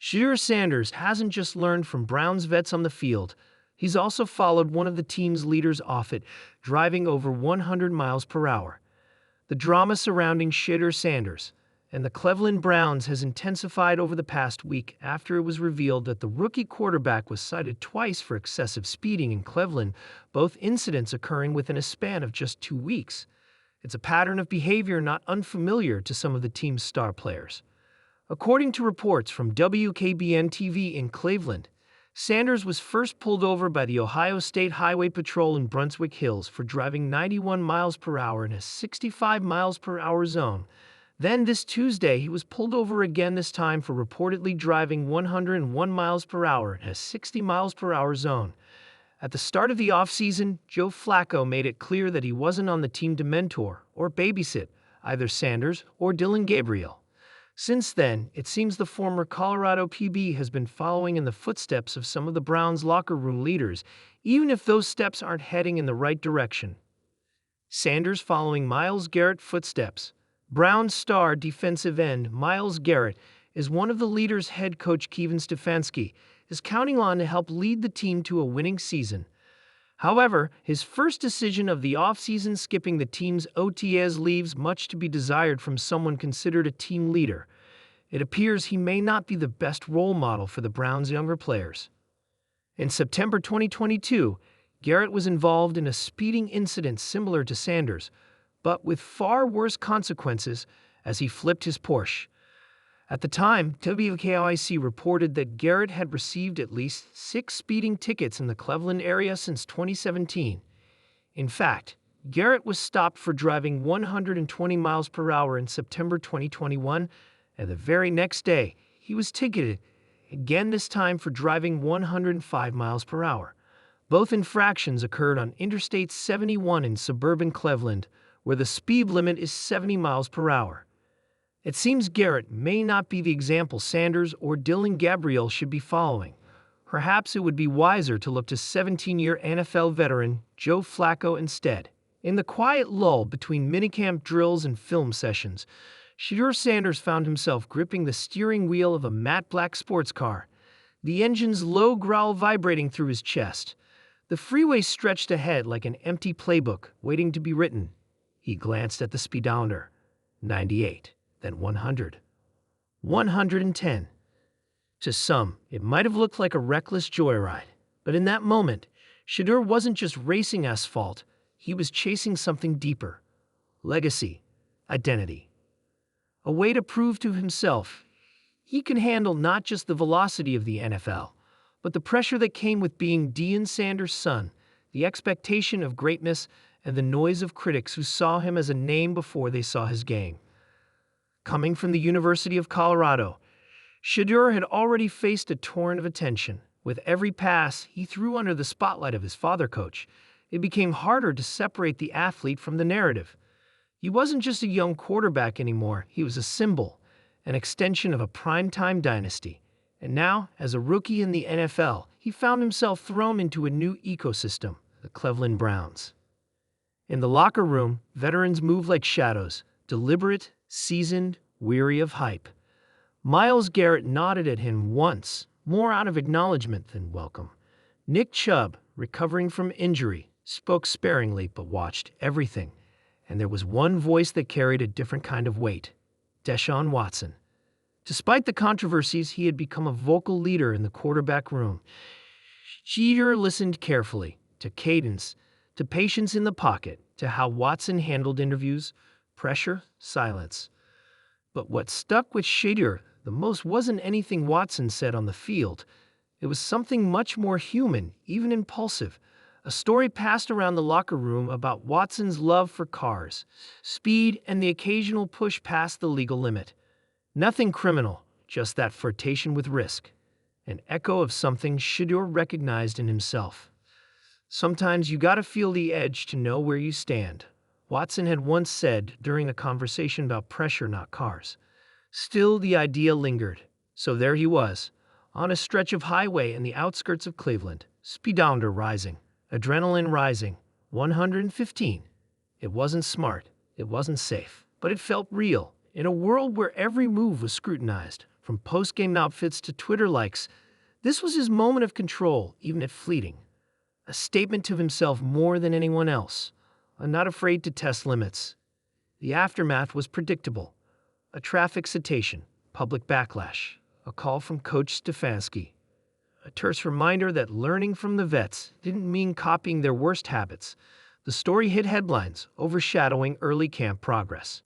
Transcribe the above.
Shedeur Sanders hasn't just learned from Browns vets on the field, he's also followed one of the team's leaders off it, driving over 100 miles per hour. The drama surrounding Shedeur Sanders and the Cleveland Browns has intensified over the past week after it was revealed that the rookie quarterback was cited twice for excessive speeding in Cleveland, both incidents occurring within a span of just 2 weeks. It's a pattern of behavior not unfamiliar to some of the team's star players. According to reports from WKBN-TV in Cleveland, Sanders was first pulled over by the Ohio State Highway Patrol in Brunswick Hills for driving 91 miles per hour in a 65 miles per hour zone. Then this Tuesday, he was pulled over again, this time for reportedly driving 101 miles per hour in a 60 miles per hour zone. At the start of the offseason, Joe Flacco made it clear that he wasn't on the team to mentor or babysit either Sanders or Dillon Gabriel. Since then, it seems the former Colorado PB has been following in the footsteps of some of the Browns' locker room leaders, even if those steps aren't heading in the right direction. Sanders following Myles Garrett's footsteps. Browns star defensive end Myles Garrett is one of the leaders head coach Kevin Stefanski is counting on to help lead the team to a winning season. However, his first decision of the offseason, skipping the team's OTAs, leaves much to be desired from someone considered a team leader. It appears he may not be the best role model for the Browns' younger players. In September 2022, Garrett was involved in a speeding incident similar to Sanders, but with far worse consequences as he flipped his Porsche. At the time, WKIC reported that Garrett had received at least 6 speeding tickets in the Cleveland area since 2017. In fact, Garrett was stopped for driving 120 miles per hour in September 2021, and the very next day, he was ticketed, again this time for driving 105 miles per hour. Both infractions occurred on Interstate 71 in suburban Cleveland, where the speed limit is 70 miles per hour. It seems Garrett may not be the example Sanders or Dillon Gabriel should be following. Perhaps it would be wiser to look to 17-year NFL veteran Joe Flacco instead. In the quiet lull between minicamp drills and film sessions, Shedeur Sanders found himself gripping the steering wheel of a matte black sports car, the engine's low growl vibrating through his chest. The freeway stretched ahead like an empty playbook waiting to be written. He glanced at the speedometer. 98. Then 100. 110. To some, it might have looked like a reckless joyride, but in that moment, Shedeur wasn't just racing asphalt, he was chasing something deeper. Legacy. Identity. A way to prove to himself he can handle not just the velocity of the NFL, but the pressure that came with being Deion Sanders' son, the expectation of greatness, and the noise of critics who saw him as a name before they saw his game. Coming from the University of Colorado, Shedeur had already faced a torrent of attention. With every pass he threw under the spotlight of his father coach, it became harder to separate the athlete from the narrative. He wasn't just a young quarterback anymore, he was a symbol, an extension of a primetime dynasty. And now, as a rookie in the NFL, he found himself thrown into a new ecosystem, the Cleveland Browns. In the locker room, veterans move like shadows, deliberate, seasoned, weary of hype. Myles Garrett nodded at him once, more out of acknowledgement than welcome. Nick Chubb, recovering from injury, spoke sparingly but watched everything. And there was one voice that carried a different kind of weight: Deshaun Watson. Despite the controversies, he had become a vocal leader in the quarterback room. Shedeur listened carefully to cadence, to patience in the pocket, to how Watson handled interviews, pressure, silence. But what stuck with Shedeur the most wasn't anything Watson said on the field. It was something much more human, even impulsive. A story passed around the locker room about Watson's love for cars, speed, and the occasional push past the legal limit. Nothing criminal, just that flirtation with risk. An echo of something Shedeur recognized in himself. Sometimes you gotta feel the edge to know where you stand, Watson had once said during a conversation about pressure, not cars. Still, the idea lingered. So there he was, on a stretch of highway in the outskirts of Cleveland, speedometer rising, adrenaline rising, 115. It wasn't smart, it wasn't safe, but it felt real. In a world where every move was scrutinized, From post-game outfits to Twitter likes, this was his moment of control, even if fleeting. A statement to himself more than anyone else. I'm not afraid to test limits. The aftermath was predictable. A traffic citation, public backlash, a call from Coach Stefanski. A terse reminder that learning from the vets didn't mean copying their worst habits. The story hit headlines, overshadowing early camp progress.